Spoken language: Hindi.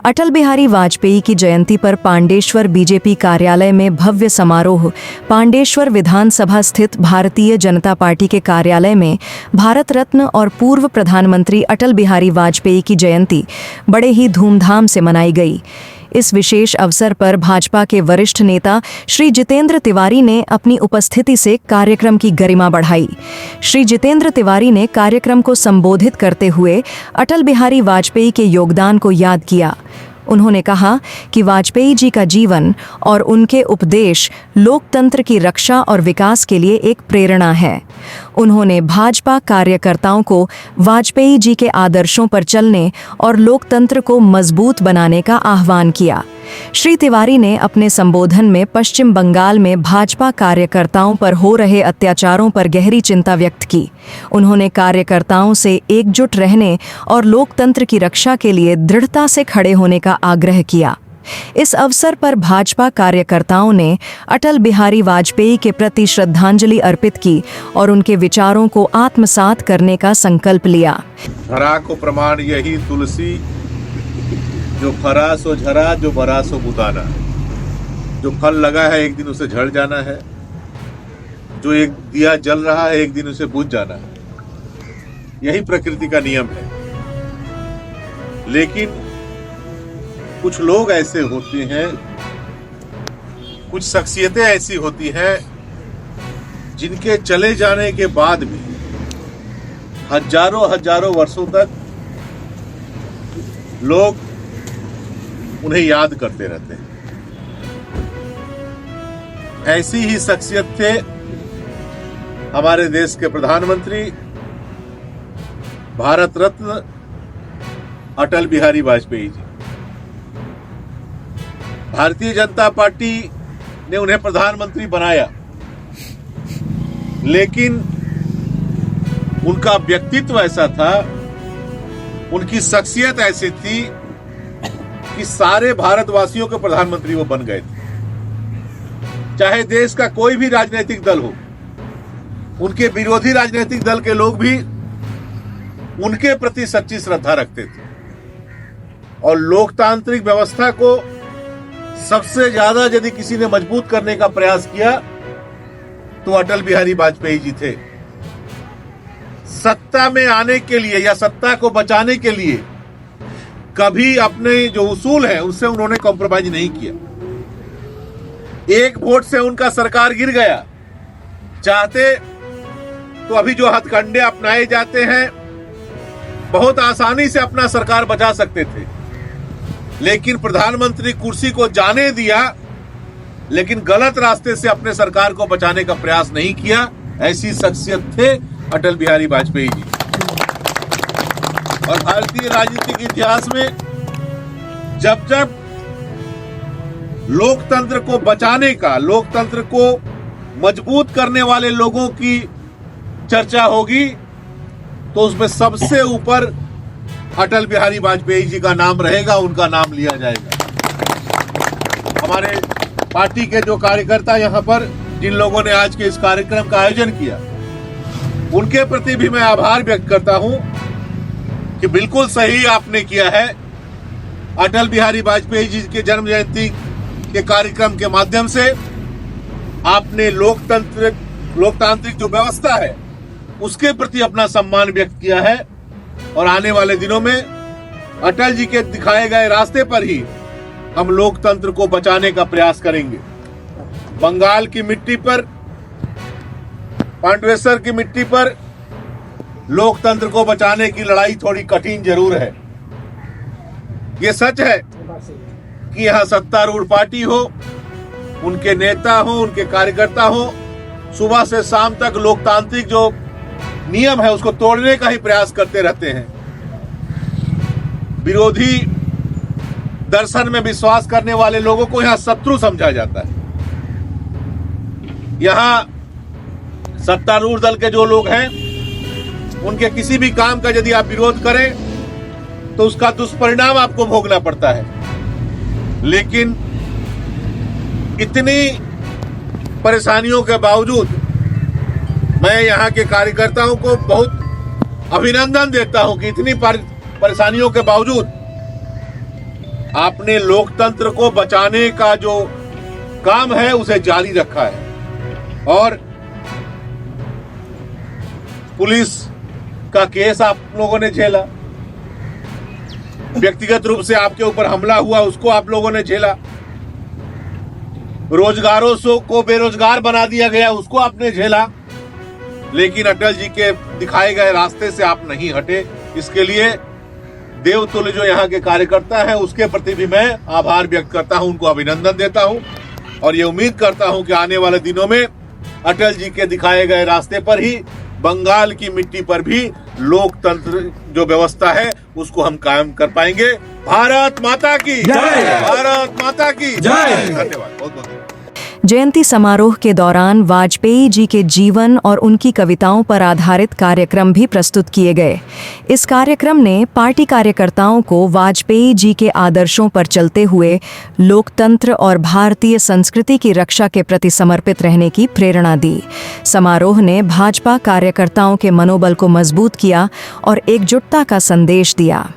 अटल बिहारी वाजपेयी की जयंती पर पांडेश्वर बीजेपी कार्यालय में भव्य समारोह। पांडेश्वर विधानसभा स्थित भारतीय जनता पार्टी के कार्यालय में भारत रत्न और पूर्व प्रधानमंत्री अटल बिहारी वाजपेयी की जयंती बड़े ही धूमधाम से मनाई गई। इस विशेष अवसर पर भाजपा के वरिष्ठ नेता श्री जितेंद्र तिवारी ने अपनी उपस्थिति से कार्यक्रम की गरिमा बढ़ाई। श्री जितेंद्र तिवारी ने कार्यक्रम को संबोधित करते हुए अटल बिहारी वाजपेयी के योगदान को याद किया। उन्होंने कहा कि वाजपेयी जी का जीवन और उनके उपदेश लोकतंत्र की रक्षा और विकास के लिए एक प्रेरणा है। उन्होंने भाजपा कार्यकर्ताओं को वाजपेयी जी के आदर्शों पर चलने और लोकतंत्र को मजबूत बनाने का आह्वान किया। श्री तिवारी ने अपने संबोधन में पश्चिम बंगाल में भाजपा कार्यकर्ताओं पर हो रहे अत्याचारों पर गहरी चिंता व्यक्त की। उन्होंने कार्यकर्ताओं से एकजुट रहने और लोकतंत्र की रक्षा के लिए दृढ़ता से खड़े होने का आग्रह किया। इस अवसर पर भाजपा कार्यकर्ताओं ने अटल बिहारी वाजपेयी के प्रति श्रद्धांजलि अर्पित की और उनके विचारों को आत्मसात करने का संकल्प लिया। धरा को प्रमाण यही तुलसी, जो फरा सो झरा, जो बरा सो बुताना। जो फल लगा है एक दिन उसे झड़ जाना है, जो एक दिया जल रहा है एक दिन उसे बुझ जाना है। यही प्रकृति का नियम है। लेकिन कुछ लोग ऐसे होते हैं, कुछ शख्सियतें ऐसी होती हैं जिनके चले जाने के बाद भी हजारों हजारों वर्षों तक लोग उन्हें याद करते रहते हैं। ऐसी ही शख्सियत थे हमारे देश के प्रधानमंत्री भारत रत्न अटल बिहारी वाजपेयी जी। भारतीय जनता पार्टी ने उन्हें प्रधानमंत्री बनाया, लेकिन उनका व्यक्तित्व ऐसा था, उनकी शख्सियत ऐसी थी कि सारे भारतवासियों के प्रधानमंत्री वो बन गए थे। चाहे देश का कोई भी राजनीतिक दल हो, उनके विरोधी राजनीतिक दल के लोग भी उनके प्रति सच्ची श्रद्धा रखते थे। और लोकतांत्रिक व्यवस्था को सबसे ज्यादा यदि किसी ने मजबूत करने का प्रयास किया तो अटल बिहारी वाजपेयी जी थे। सत्ता में आने के लिए या सत्ता को बचाने के लिए कभी अपने जो उसूल है उससे उन्होंने कॉम्प्रोमाइज नहीं किया। एक वोट से उनका सरकार गिर गया। चाहते तो अभी जो हथकंडे अपनाए जाते हैं बहुत आसानी से अपना सरकार बचा सकते थे, लेकिन प्रधानमंत्री कुर्सी को जाने दिया, लेकिन गलत रास्ते से अपने सरकार को बचाने का प्रयास नहीं किया। ऐसी शख्सियत थे अटल बिहारी वाजपेयी जी। और भारतीय राजनीतिक इतिहास में जब जब लोकतंत्र को बचाने का, लोकतंत्र को मजबूत करने वाले लोगों की चर्चा होगी तो उसमें सबसे ऊपर अटल बिहारी वाजपेयी जी का नाम रहेगा, उनका नाम लिया जाएगा। हमारे पार्टी के जो कार्यकर्ता यहाँ पर जिन लोगों ने आज के इस कार्यक्रम का आयोजन किया, उनके प्रति भी मैं आभार व्यक्त करता हूं कि बिल्कुल सही आपने किया है। अटल बिहारी वाजपेयी जी के जन्म जयंती के कार्यक्रम के माध्यम से आपने लोकतांत्रिक जो व्यवस्था है उसके प्रति अपना सम्मान व्यक्त किया है। और आने वाले दिनों में अटल जी के दिखाए गए रास्ते पर ही हम लोकतंत्र को बचाने का प्रयास करेंगे। बंगाल की मिट्टी पर, पांडवेश्वर की मिट्टी पर लोकतंत्र को बचाने की लड़ाई थोड़ी कठिन जरूर है। ये सच है कि यहाँ सत्तारूढ़ पार्टी हो, उनके नेता हो, उनके कार्यकर्ता हो, सुबह से शाम तक लोकतांत्रिक जो नियम है उसको तोड़ने का ही प्रयास करते रहते हैं। विरोधी दर्शन में विश्वास करने वाले लोगों को यहाँ शत्रु समझा जाता है। यहाँ सत्तारूढ़ दल के जो लोग हैं उनके किसी भी काम का यदि आप विरोध करें तो उसका दुष्परिणाम आपको भोगना पड़ता है। लेकिन इतनी परेशानियों के बावजूद मैं यहाँ के कार्यकर्ताओं को बहुत अभिनंदन देता हूं कि इतनी परेशानियों के बावजूद आपने लोकतंत्र को बचाने का जो काम है उसे जारी रखा है और पुलिस का केस आप लोगों ने झेला, व्यक्तिगत रूप से आपके ऊपर हमला हुआ उसको आप लोगों ने झेला, रोजगारों को बेरोजगार बना दिया गया उसको आपने झेला, लेकिन अटल जी के दिखाए गए रास्ते से आप नहीं हटे। इसके लिए देवतुल्य जो यहाँ के कार्यकर्ता हैं उसके प्रति भी मैं आभार व्यक्त करता हूं, उनको अभिनंदन देता हूं और ये उम्मीद करता हूं कि आने वाले दिनों में अटल जी के दिखाए गए रास्ते पर ही बंगाल की मिट्टी पर भी लोकतंत्र जो व्यवस्था है उसको हम कायम कर पाएंगे। भारत माता की जय, भारत माता की जय। धन्यवाद, बहुत बहुत। जयंती समारोह के दौरान वाजपेयी जी के जीवन और उनकी कविताओं पर आधारित कार्यक्रम भी प्रस्तुत किए गए। इस कार्यक्रम ने पार्टी कार्यकर्ताओं को वाजपेयी जी के आदर्शों पर चलते हुए लोकतंत्र और भारतीय संस्कृति की रक्षा के प्रति समर्पित रहने की प्रेरणा दी। समारोह ने भाजपा कार्यकर्ताओं के मनोबल को मजबूत किया और एकजुटता का संदेश दिया।